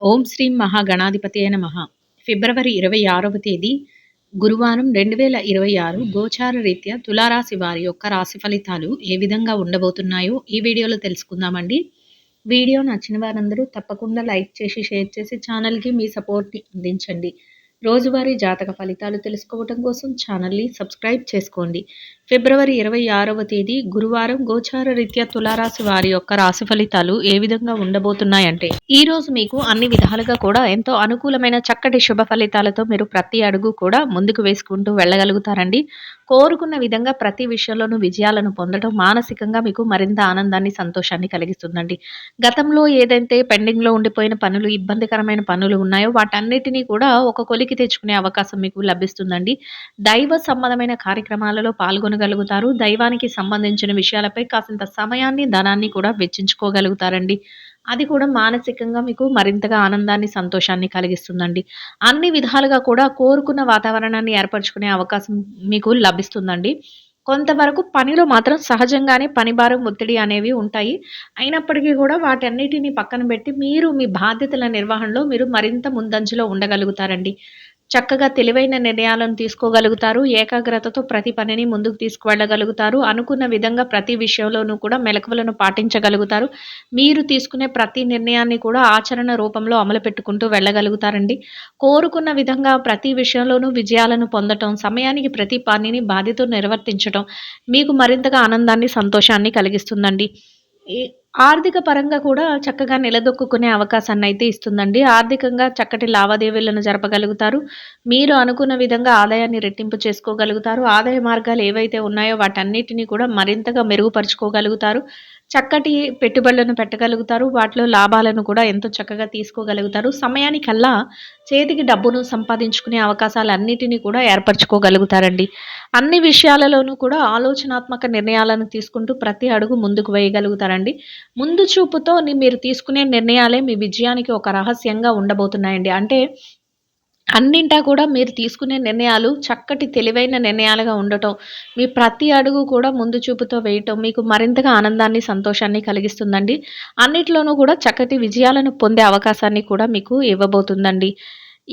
ఓం శ్రీం మహాగణాధిపతయే నమః. ఫిబ్రవరి 26వ తేదీ గురువారం 2026 గోచార రీత్యా తులారాశి వారి యొక్క రాశి ఫలితాలు ఏ విధంగా ఉండబోతున్నాయో ఈ వీడియోలో తెలుసుకుందామండి. వీడియో నచ్చిన వారందరూ తప్పకుండా లైక్ చేసి, షేర్ చేసి ఛానల్‌కి మీ సపోర్ట్‌ని అందించండి. రోజువారీ జాతక ఫలితాలు తెలుసుకోవటం కోసం ఛానల్‌ని సబ్స్క్రైబ్ చేసుకోండి. ఫిబ్రవరి 26వ తేదీ గురువారం గోచార రీత్యా తులారాశి వారి యొక్క రాశి ఫలితాలు ఏ విధంగా ఉండబోతున్నాయంటే, ఈ రోజు మీకు అన్ని విధాలుగా కూడా ఎంతో అనుకూలమైన చక్కటి శుభ ఫలితాలతో మీరు ప్రతి అడుగు కూడా ముందుకు వేసుకుంటూ వెళ్ళగలుగుతారండి. కోరుకున్న విధంగా ప్రతి విషయంలోనూ విజయాలను పొందడం మానసికంగా మీకు మరింత ఆనందాన్ని, సంతోషాన్ని కలిగిస్తుందండి. గతంలో ఏదైతే పెండింగ్‌లో ఉండిపోయిన పనులు, ఇబ్బందికరమైన పనులు ఉన్నాయో వాటన్నిటిని కూడా ఒక కొలికి తెచ్చుకునే అవకాశం మీకు లభిస్తుందండి. దైవ సంబంధమైన కార్యక్రమాలలో పాల్గొనగలుగుతారు. దైవానికి సంబంధించిన విషయాలపై కాసింత సమయాన్ని, ధనాన్ని కూడా వెచ్చించుకోగలుగుతారండి. అది కూడా మానసికంగా మీకు మరింతగా ఆనందాన్ని, సంతోషాన్ని కలిగిస్తుందండి. అన్ని విధాలుగా కూడా కోరుకున్న వాతావరణాన్ని ఏర్పరచుకునే అవకాశం మీకు లభిస్తుందండి. కొంతవరకు పనిలో మాత్రం సహజంగానే పని భారం, ఒత్తిడి అనేవి ఉంటాయి. అయినప్పటికీ కూడా వాటన్నిటిని పక్కన పెట్టి మీరు మీ బాధ్యతల నిర్వహణలో మీరు మరింత ముందంజలో ఉండగలుగుతారండి. చక్కగా తెలివైన నిర్ణయాలను తీసుకోగలుగుతారు. ఏకాగ్రతతో ప్రతి పనిని ముందుకు తీసుకువెళ్ళగలుగుతారు. అనుకున్న విధంగా ప్రతి విషయంలోనూ కూడా మెలకువలను పాటించగలుగుతారు. మీరు తీసుకునే ప్రతి నిర్ణయాన్ని కూడా ఆచరణ రూపంలో అమలు పెట్టుకుంటూ వెళ్ళగలుగుతారండి. కోరుకున్న విధంగా ప్రతి విషయంలోనూ విజయాలను పొందటం, సమయానికి ప్రతి పనిని బాధ్యతతో నిర్వర్తించటం మీకు మరింతగా ఆనందాన్ని, సంతోషాన్ని కలిగిస్తుందండి. ఈ ఆర్థిక పరంగా కూడా చక్కగా నిలదొక్కుకునే అవకాశాన్నయితే ఇస్తుందండి. ఆర్థికంగా చక్కటి లావాదేవీలను జరపగలుగుతారు. మీరు అనుకున్న విధంగా ఆదాయాన్ని రెట్టింపు చేసుకోగలుగుతారు. ఆదాయ మార్గాలు ఏవైతే ఉన్నాయో వాటన్నిటిని కూడా మరింతగా మెరుగుపరుచుకోగలుగుతారు. చక్కటి పెట్టుబడులను పెట్టగలుగుతారు. వాటిలో లాభాలను కూడా ఎంతో చక్కగా తీసుకోగలుగుతారు. సమయానికల్లా చేతికి డబ్బును సంపాదించుకునే అవకాశాలన్నిటిని కూడా ఏర్పరచుకోగలుగుతారండి. అన్ని విషయాలలోనూ కూడా ఆలోచనాత్మక నిర్ణయాలను తీసుకుంటూ ప్రతి అడుగు ముందుకు వేయగలుగుతారండి. ముందు చూపుతో మీరు తీసుకునే నిర్ణయాలే మీ విజయానికి ఒక రహస్యంగా ఉండబోతున్నాయండి. అంటే అన్నింటా కూడా మీరు తీసుకునే నిర్ణయాలు చక్కటి తెలివైన నిర్ణయాలుగా ఉండటం, మీ ప్రతి అడుగు కూడా ముందు చూపుతో వేయటం మీకు మరింతగా ఆనందాన్ని, సంతోషాన్ని కలిగిస్తుందండి. అన్నిట్లోనూ కూడా చక్కటి విజయాలను పొందే అవకాశాన్ని కూడా మీకు ఇవ్వబోతుందండి.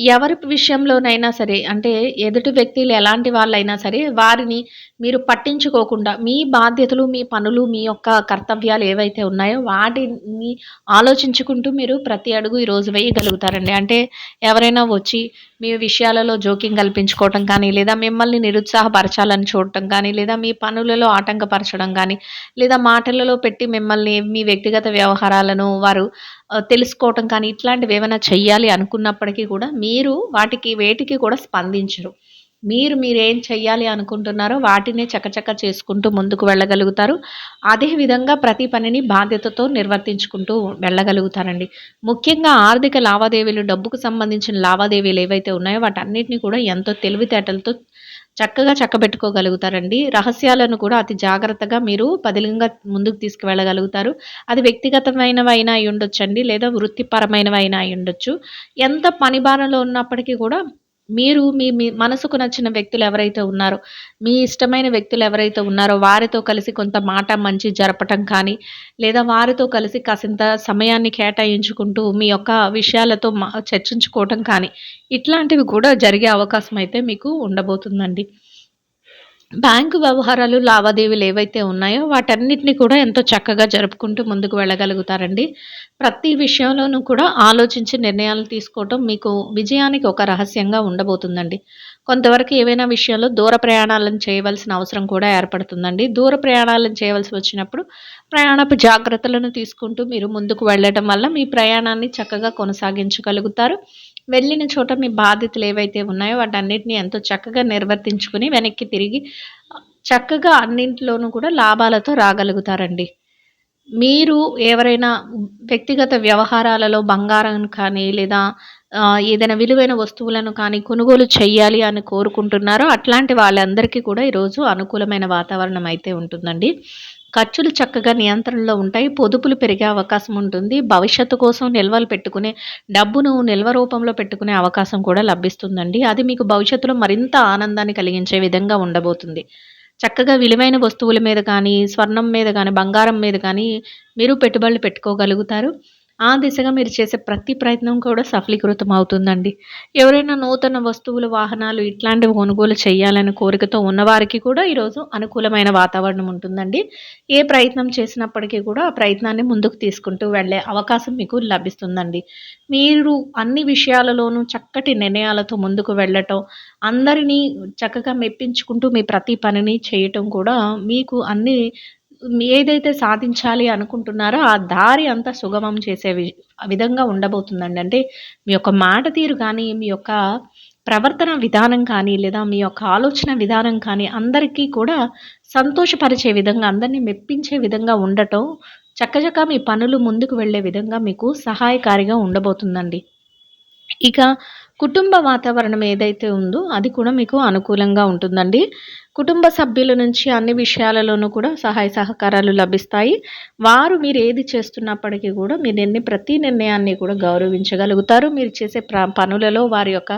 ఎవరి విషయంలోనైనా సరే, అంటే ఎదుటి వ్యక్తులు ఎలాంటి వాళ్ళైనా సరే, వారిని మీరు పట్టించుకోకుండా మీ బాధ్యతలు, మీ పనులు, మీ యొక్క కర్తవ్యాలు ఏవైతే ఉన్నాయో వాటిని ఆలోచించుకుంటూ మీరు ప్రతి అడుగు ఈరోజు వేయగలుగుతారండి. అంటే ఎవరైనా వచ్చి మీ విషయాలలో జోక్యం కల్పించుకోవటం కానీ, లేదా మిమ్మల్ని నిరుత్సాహపరచాలని చూడటం కానీ, లేదా మీ పనులలో ఆటంకపరచడం గానీ, లేదా మాటలలో పెట్టి మిమ్మల్ని మీ వ్యక్తిగత వ్యవహారాలను వారు తెలుసుకోవటం కానీ, ఇట్లాంటివేవైనా చెయ్యాలి అనుకున్నప్పటికీ కూడా మీరు వేటికి కూడా స్పందించరు. మీరేం చెయ్యాలి అనుకుంటున్నారో వాటినే చకచక చేసుకుంటూ ముందుకు వెళ్ళగలుగుతారు. అదే విధంగా ప్రతి పనిని బాధ్యతతో నిర్వర్తించుకుంటూ వెళ్ళగలుగుతారండి. ముఖ్యంగా ఆర్థిక లావాదేవీలు, డబ్బుకు సంబంధించిన లావాదేవీలు ఏవైతే ఉన్నాయో వాటన్నిటిని కూడా ఎంతో తెలివితేటలతో చక్కగా చక్కబెట్టుకోగలుగుతారండి. రహస్యాలను కూడా అతి జాగ్రత్తగా మీరు పదిలంగా ముందుకు తీసుకువెళ్ళగలుగుతారు. అది వ్యక్తిగతమైనవైనా అయ్యుండొచ్చండి, లేదా వృత్తిపరమైనవైనా అయ్యుండొచ్చు. ఎంత పని భారంలో ఉన్నప్పటికీ కూడా మీరు మీ మీ మనసుకు నచ్చిన వ్యక్తులు ఎవరైతే ఉన్నారో, మీ ఇష్టమైన వ్యక్తులు ఎవరైతే ఉన్నారో వారితో కలిసి కొంత మాట మంచి జరపటం కానీ, లేదా వారితో కలిసి కాసింత సమయాన్ని కేటాయించుకుంటూ మీ యొక్క విషయాలతో చర్చించుకోవటం కానీ, ఇట్లాంటివి కూడా జరిగే అవకాశం అయితే మీకు ఉండబోతుందండి. బ్యాంకు వ్యవహారాలు, లావాదేవీలు ఏవైతే ఉన్నాయో వాటన్నిటిని కూడా ఎంతో చక్కగా జరుపుకుంటూ ముందుకు వెళ్ళగలుగుతారండి. ప్రతి విషయంలోనూ కూడా ఆలోచించి నిర్ణయాలు తీసుకోవటం మీకు విజయానికి ఒక రహస్యంగా ఉండబోతుందండి. కొంతవరకు ఏవైనా విషయాల్లో దూర ప్రయాణాలను చేయవలసిన అవసరం కూడా ఏర్పడుతుందండి. దూర ప్రయాణాలను చేయవలసి వచ్చినప్పుడు ప్రయాణపు జాగ్రత్తలను తీసుకుంటూ మీరు ముందుకు వెళ్ళడం వల్ల మీ ప్రయాణాన్ని చక్కగా కొనసాగించగలుగుతారు. వెళ్ళిన చోట మీ బాధ్యతలు ఏవైతే ఉన్నాయో వాటన్నిటిని ఎంతో చక్కగా నిర్వర్తించుకొని వెనక్కి తిరిగి చక్కగా అన్నింటిలోనూ కూడా లాభాలతో రాగలుగుతారండి. మీరు ఎవరైనా వ్యక్తిగత వ్యవహారాలలో బంగారం కానీ, లేదా ఏదైనా విలువైన వస్తువులను కానీ కొనుగోలు చెయ్యాలి అని కోరుకుంటున్నారో అట్లాంటి వాళ్ళందరికీ కూడా ఈరోజు అనుకూలమైన వాతావరణం అయితే ఉంటుందండి. ఖర్చులు చక్కగా నియంత్రణలో ఉంటాయి. పొదుపులు పెరిగే అవకాశం ఉంటుంది. భవిష్యత్తు కోసం నిల్వలు పెట్టుకునే డబ్బును నిల్వ రూపంలో పెట్టుకునే అవకాశం కూడా లభిస్తుందండి. అది మీకు భవిష్యత్తులో మరింత ఆనందాన్ని కలిగించే విధంగా ఉండబోతుంది. చక్కగా విలువైన వస్తువుల మీద కానీ, స్వర్ణం మీద గానీ, బంగారం మీద కానీ మీరు పెట్టుబడులు పెట్టుకోగలుగుతారు. ఆ దిశగా మీరు చేసే ప్రతి ప్రయత్నం కూడా సఫలీకృతం అవుతుందండి. ఎవరైనా నూతన వస్తువులు, వాహనాలు ఇట్లాంటివి కొనుగోలు చేయాలనే కోరికతో ఉన్నవారికి కూడా ఈరోజు అనుకూలమైన వాతావరణం ఉంటుందండి. ఏ ప్రయత్నం చేసినప్పటికీ కూడా ఆ ప్రయత్నాన్ని ముందుకు తీసుకుంటూ వెళ్ళే అవకాశం మీకు లభిస్తుందండి. మీరు అన్ని విషయాలలోనూ చక్కటి నిర్ణయాలతో ముందుకు వెళ్ళటం, అందరినీ చక్కగా మెప్పించుకుంటూ మీ ప్రతి పనిని చేయటం కూడా మీకు అన్నీ ఏదైతే సాధించాలి అనుకుంటున్నారో ఆ దారి అంతా సుగమం చేసే విధంగా ఉండబోతుందండి. అంటే మీ యొక్క మాట తీరు కానీ, మీ యొక్క ప్రవర్తన విధానం కానీ, లేదా మీ యొక్క ఆలోచన విధానం కానీ అందరికీ కూడా సంతోషపరిచే విధంగా, అందరిని మెప్పించే విధంగా ఉండటం చకచకా మీ పనులు ముందుకు వెళ్ళే విధంగా మీకు సహాయకారిగా ఉండబోతుందండి. ఇక కుటుంబ వాతావరణం ఏదైతే ఉందో అది కూడా మీకు అనుకూలంగా ఉంటుందండి. కుటుంబ సభ్యుల నుంచి అన్ని విషయాలలోనూ కూడా సహాయ సహకారాలు లభిస్తాయి. వారు మీరు ఏది చేస్తున్నప్పటికీ కూడా ప్రతి నిర్ణయాన్ని కూడా గౌరవించగలుగుతారు. మీరు చేసే పనులలో వారి యొక్క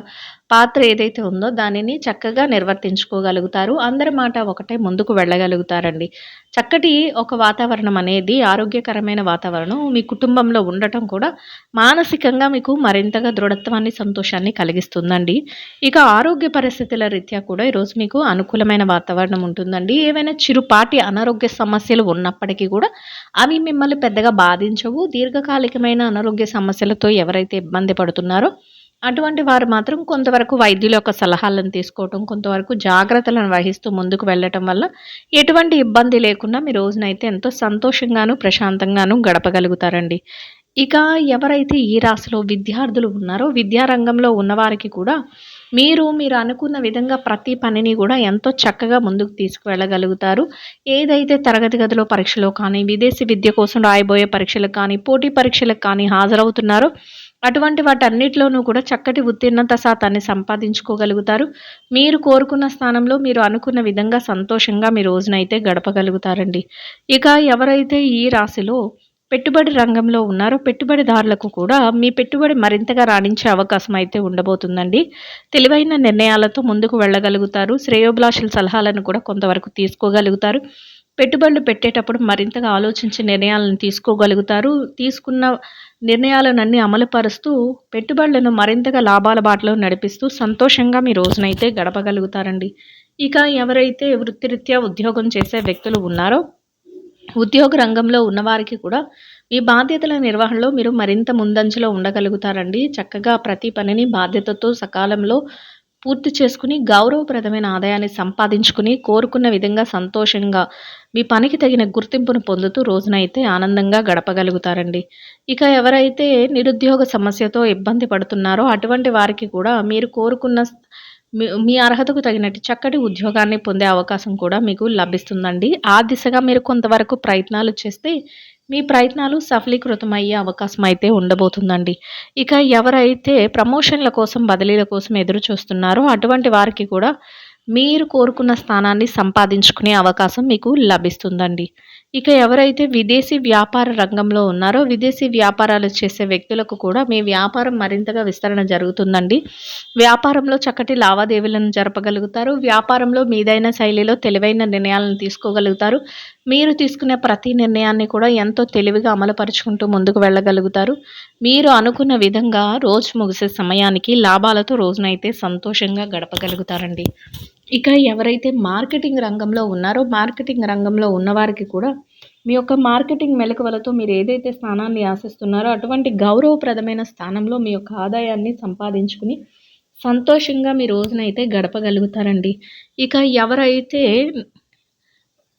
పాత్ర ఏదైతే ఉందో దానిని చక్కగా నిర్వర్తించుకోగలుగుతారు. అందరి మాట ఒకటే ముందుకు వెళ్ళగలుగుతారండి. చక్కటి ఒక వాతావరణం అనేది ఆరోగ్యకరమైన వాతావరణం మీ కుటుంబంలో ఉండటం కూడా మానసికంగా మీకు మరింతగా దృఢత్వాన్ని, సంతోషాన్ని కలిగిస్తుందండి. ఇక ఆరోగ్య పరిస్థితుల రీత్యా కూడా ఈరోజు మీకు అనుకూలమైన వాతావరణం ఉంటుందండి. ఏవైనా చిరుపాటి అనారోగ్య సమస్యలు ఉన్నప్పటికీ కూడా అవి మిమ్మల్ని పెద్దగా బాధించవు. దీర్ఘకాలికమైన అనారోగ్య సమస్యలతో ఎవరైతే ఇబ్బంది పడుతున్నారో అటువంటి వారు మాత్రం కొంతవరకు వైద్యుల యొక్క సలహాలను తీసుకోవటం, కొంతవరకు జాగ్రత్తలను వహిస్తూ ముందుకు వెళ్ళటం వల్ల ఎటువంటి ఇబ్బంది లేకుండా మీ రోజునైతే ఎంతో సంతోషంగాను, ప్రశాంతంగాను గడపగలుగుతారండి. ఇక ఎవరైతే ఈ రాశిలో విద్యార్థులు ఉన్నారో, విద్యా రంగంలో ఉన్నవారికి కూడా మీరు అనుకున్న విధంగా ప్రతి పనిని కూడా ఎంతో చక్కగా ముందుకు తీసుకువెళ్ళగలుగుతారు. ఏదైతే తరగతి గదిలో పరీక్షలో కానీ, విదేశీ విద్య కోసం రాయబోయే పరీక్షలకు కానీ, పోటీ పరీక్షలకు కానీ హాజరవుతున్నారో అటువంటి వాటన్నిటిలోనూ కూడా చక్కటి ఉత్తీర్ణత శాతాన్ని సంపాదించుకోగలుగుతారు. మీరు కోరుకున్న స్థానంలో మీరు అనుకున్న విధంగా సంతోషంగా మీ రోజునైతే గడపగలుగుతారండి. ఇక ఎవరైతే ఈ రాశిలో పెట్టుబడి రంగంలో ఉన్నారో పెట్టుబడిదారులకు కూడా మీ పెట్టుబడి మరింతగా రాణించే అవకాశం అయితే ఉండబోతుందండి. తెలివైన నిర్ణయాలతో ముందుకు వెళ్ళగలుగుతారు. శ్రేయోభిలాషుల సలహాలను కూడా కొంతవరకు తీసుకోగలుగుతారు. పెట్టుబడులు పెట్టేటప్పుడు మరింతగా ఆలోచించి నిర్ణయాలను తీసుకోగలుగుతారు. తీసుకున్న నిర్ణయాలనన్నీ అమలుపరుస్తూ పెట్టుబడులను మరింతగా లాభాల బాటలో నడిపిస్తూ సంతోషంగా మీ రోజునైతే గడపగలుగుతారండి. ఇక ఎవరైతే వృత్తిరీత్యా ఉద్యోగం చేసే వ్యక్తులు ఉన్నారో ఉద్యోగ రంగంలో ఉన్నవారికి కూడా మీ బాధ్యతల నిర్వహణలో మీరు మరింత ముందంజలో ఉండగలుగుతారండి. చక్కగా ప్రతి పనిని బాధ్యతతో సకాలంలో పూర్తి చేసుకుని గౌరవప్రదమైన ఆదాయాన్ని సంపాదించుకుని కోరుకున్న విధంగా సంతోషంగా మీ పనికి తగిన గుర్తింపును పొందుతూ రోజునైతే ఆనందంగా గడపగలుగుతారండి. ఇక ఎవరైతే నిరుద్యోగ సమస్యతో ఇబ్బంది పడుతున్నారో అటువంటి వారికి కూడా మీరు కోరుకున్న మీ అర్హతకు తగినట్టు చక్కటి ఉద్యోగాన్ని పొందే అవకాశం కూడా మీకు లభిస్తుందండి. ఆ దిశగా మీరు కొంతవరకు ప్రయత్నాలు చేస్తే మీ ప్రయత్నాలు సఫలీకృతమయ్యే అవకాశం అయితే ఉండబోతుందండి. ఇక ఎవరైతే ప్రమోషన్ల కోసం, బదిలీల కోసం ఎదురు చూస్తున్నారో అటువంటి వారికి కూడా మీరు కోరుకున్న స్థానాన్ని సంపాదించుకునే అవకాశం మీకు లభిస్తుందండి. ఇక ఎవరైతే విదేశీ వ్యాపార రంగంలో ఉన్నారో విదేశీ వ్యాపారాలు చేసే వ్యక్తులకు కూడా మీ వ్యాపారం మరింతగా విస్తరణ జరుగుతుందండి. వ్యాపారంలో చక్కటి లావాదేవీలను జరపగలుగుతారు. వ్యాపారంలో మీదైన శైలిలో తెలివైన నిర్ణయాలను తీసుకోగలుగుతారు. మీరు తీసుకునే ప్రతి నిర్ణయాన్ని కూడా ఎంతో తెలివిగా అమలుపరుచుకుంటూ ముందుకు వెళ్ళగలుగుతారు. మీరు అనుకున్న విధంగా రోజు ముగిసే సమయానికి లాభాలతో రోజునైతే సంతోషంగా గడపగలుగుతారండి. ఇక ఎవరైతే మార్కెటింగ్ రంగంలో ఉన్నారో మార్కెటింగ్ రంగంలో ఉన్నవారికి కూడా మీ యొక్క మార్కెటింగ్ మెలకువలతో మీరు ఏదైతే స్థానాన్ని ఆశిస్తున్నారో అటువంటి గౌరవప్రదమైన స్థానంలో మీ యొక్క ఆదాయాన్ని సంపాదించుకుని సంతోషంగా మీ రోజునైతే గడపగలుగుతారండి. ఇక ఎవరైతే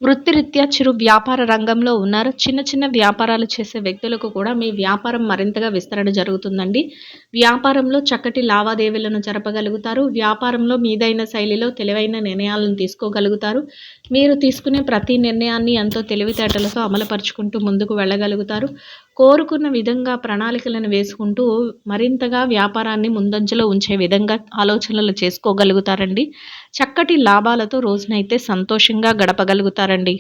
వృత్తిరీత్యా చిరు వ్యాపార రంగంలో ఉన్నారో చిన్న చిన్న వ్యాపారాలు చేసే వ్యక్తులకు కూడా మీ వ్యాపారం మరింతగా విస్తరణ జరుగుతుందండి. వ్యాపారంలో చక్కటి లావాదేవీలను జరపగలుగుతారు. వ్యాపారంలో మీదైన శైలిలో తెలివైన నిర్ణయాలను తీసుకోగలుగుతారు. మీరు తీసుకునే ప్రతి నిర్ణయాన్ని ఎంతో తెలివితేటలతో అమలుపరుచుకుంటూ ముందుకు వెళ్ళగలుగుతారు. కోరుకున్న విధంగా ప్రణాళికలను వేసుకుంటూ మరింతగా వ్యాపారాన్ని ముందంజలో ఉంచే విధంగా ఆలోచనలు చేసుకోగలుగుతారండి. చక్కటి లాభాలతో రోజునైతే సంతోషంగా గడపగలుగుతారండి.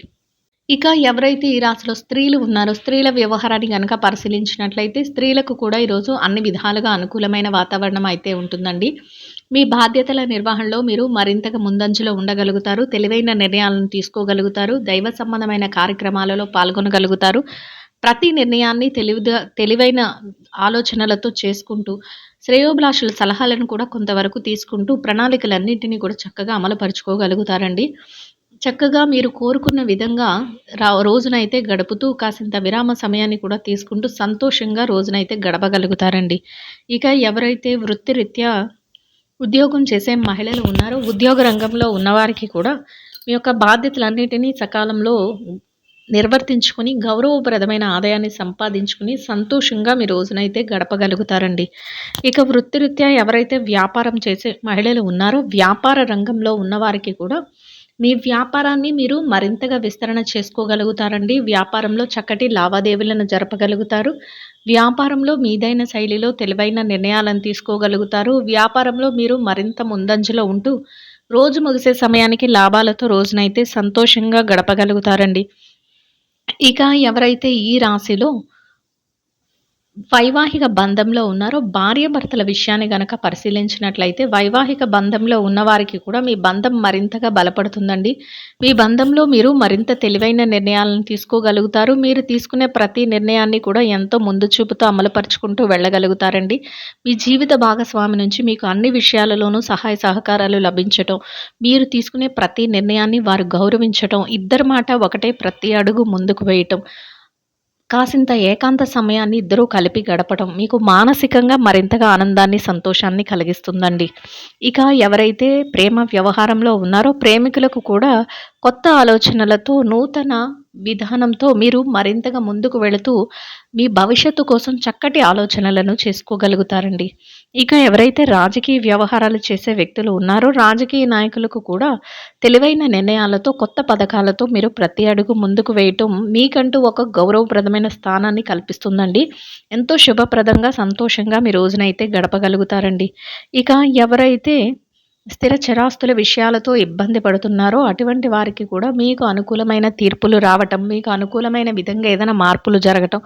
ఇక ఎవరైతే ఈ రాశిలో స్త్రీలు ఉన్నారో స్త్రీల వ్యవహారాన్ని గనక పరిశీలించినట్లయితే స్త్రీలకు కూడా ఈరోజు అన్ని విధాలుగా అనుకూలమైన వాతావరణం అయితే ఉంటుందండి. మీ బాధ్యతల నిర్వహణలో మీరు మరింతగా ముందంజలో ఉండగలుగుతారు. తెలివైన నిర్ణయాలను తీసుకోగలుగుతారు. దైవ సంబంధమైన కార్యక్రమాలలో పాల్గొనగలుగుతారు. ప్రతి నిర్ణయాన్ని తెలివైన ఆలోచనలతో చేసుకుంటూ, శ్రేయోభిలాషుల సలహాలను కూడా కొంతవరకు తీసుకుంటూ, ప్రణాళికలన్నింటినీ కూడా చక్కగా అమలుపరుచుకోగలుగుతారండి. చక్కగా మీరు కోరుకున్న విధంగా రోజునైతే గడుపుతూ, కాసింత విరామ సమయాన్ని కూడా తీసుకుంటూ, సంతోషంగా రోజునైతే గడపగలుగుతారండి. ఇక ఎవరైతే వృత్తిరీత్యా ఉద్యోగం చేసే మహిళలు ఉన్నారో, ఉద్యోగ రంగంలో ఉన్నవారికి కూడా మీ యొక్క బాధ్యతలన్నిటినీ సకాలంలో నిర్వర్తించుకొని, గౌరవప్రదమైన ఆదాయాన్ని సంపాదించుకొని, సంతోషంగా మీ రోజునైతే గడపగలుగుతారండి. ఇక వృత్తిరీత్యా ఎవరైతే వ్యాపారం చేసే మహిళలు ఉన్నారో, వ్యాపార రంగంలో ఉన్నవారికి కూడా మీ వ్యాపారాన్ని మీరు మరింతగా విస్తరణ చేసుకోగలుగుతారండి. వ్యాపారంలో చక్కటి లావాదేవీలను జరపగలుగుతారు. వ్యాపారంలో మీదైన శైలిలో తెలివైన నిర్ణయాలను తీసుకోగలుగుతారు. వ్యాపారంలో మీరు మరింత ముందంజలో ఉంటూ, రోజు ముగిసే సమయానికి లాభాలతో రోజునైతే సంతోషంగా గడపగలుగుతారండి. ఇక ఎవరైతే ఈ రాశిలో వైవాహిక బంధంలో ఉన్నారో, భార్యాభర్తల విషయాన్ని గనక పరిశీలించినట్లయితే, వైవాహిక బంధంలో ఉన్నవారికి కూడా మీ బంధం మరింతగా బలపడుతుందండి. మీ బంధంలో మీరు మరింత తెలివైన నిర్ణయాలను తీసుకోగలుగుతారు. మీరు తీసుకునే ప్రతి నిర్ణయాన్ని కూడా ఎంతో ముందు చూపుతో అమలుపరుచుకుంటూ వెళ్ళగలుగుతారండి. మీ జీవిత భాగస్వామి నుంచి మీకు అన్ని విషయాలలోనూ సహాయ సహకారాలు లభించటం, మీరు తీసుకునే ప్రతి నిర్ణయాన్ని వారు గౌరవించటం, ఇద్దరి మాట ఒకటే ప్రతి అడుగు ముందుకు వేయటం, కాసింత ఏకాంత సమయాన్ని ఇద్దరూ కలిపి గడపడం మీకు మానసికంగా మరింతగా ఆనందాన్ని, సంతోషాన్ని కలిగిస్తుందండి. ఇక ఎవరైతే ప్రేమ వ్యవహారంలో ఉన్నారో, ప్రేమికులకు కూడా కొత్త ఆలోచనలతో, నూతన విధానంతో మీరు మరింతగా ముందుకు వెళుతూ మీ భవిష్యత్తు కోసం చక్కటి ఆలోచనలను చేసుకోగలుగుతారండి. ఇక ఎవరైతే రాజకీయ వ్యవహారాలు చేసే వ్యక్తులు ఉన్నారో, రాజకీయ నాయకులకు కూడా తెలివైన నిర్ణయాలతో, కొత్త పథకాలతో మీరు ప్రతి అడుగు ముందుకు వేయటం మీకంటూ ఒక గౌరవప్రదమైన స్థానాన్ని కల్పిస్తుందండి. ఎంతో శుభప్రదంగా, సంతోషంగా మీ రోజునైతే గడపగలుగుతారండి. ఇక ఎవరైతే స్థిర చరాస్తుల విషయాలతో ఇబ్బంది పడుతున్నారో, అటువంటి వారికి కూడా మీకు అనుకూలమైన తీర్పులు రావటం, మీకు అనుకూలమైన విధంగా ఏదైనా మార్పులు జరగటం,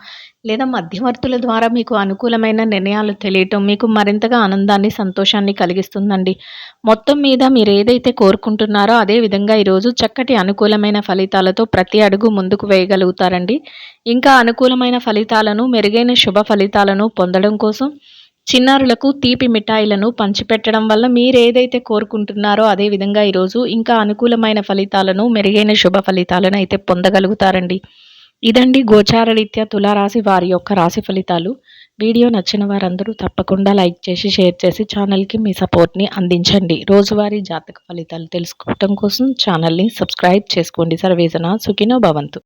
లేదా మధ్యవర్తుల ద్వారా మీకు అనుకూలమైన నిర్ణయాలు తెలియటం మీకు మరింతగా ఆనందాన్ని, సంతోషాన్ని కలిగిస్తుందండి. మొత్తం మీద మీరు ఏదైతే కోరుకుంటున్నారో అదే విధంగా ఈరోజు చక్కటి అనుకూలమైన ఫలితాలతో ప్రతి అడుగు ముందుకు వేయగలుగుతారండి. ఇంకా అనుకూలమైన ఫలితాలను, మెరుగైన శుభ ఫలితాలను పొందడం కోసం చిన్నారులకు తీపి మిఠాయిలను పంచిపెట్టడం వల్ల మీరేదైతే కోరుకుంటున్నారో అదే విధంగా ఈరోజు ఇంకా అనుకూలమైన ఫలితాలను, మెరుగైన శుభ ఫలితాలను అయితే పొందగలుగుతారండి. ఇదండి గోచార రీత్యా తులారాశి వారి యొక్క రాశి ఫలితాలు. వీడియో నచ్చిన వారందరూ తప్పకుండా లైక్ చేసి, షేర్ చేసి ఛానల్కి మీ సపోర్ట్ని అందించండి. రోజువారీ జాతక ఫలితాలు తెలుసుకోవటం కోసం ఛానల్ని సబ్స్క్రైబ్ చేసుకోండి. సర్వేజన సుఖినో భవంతు.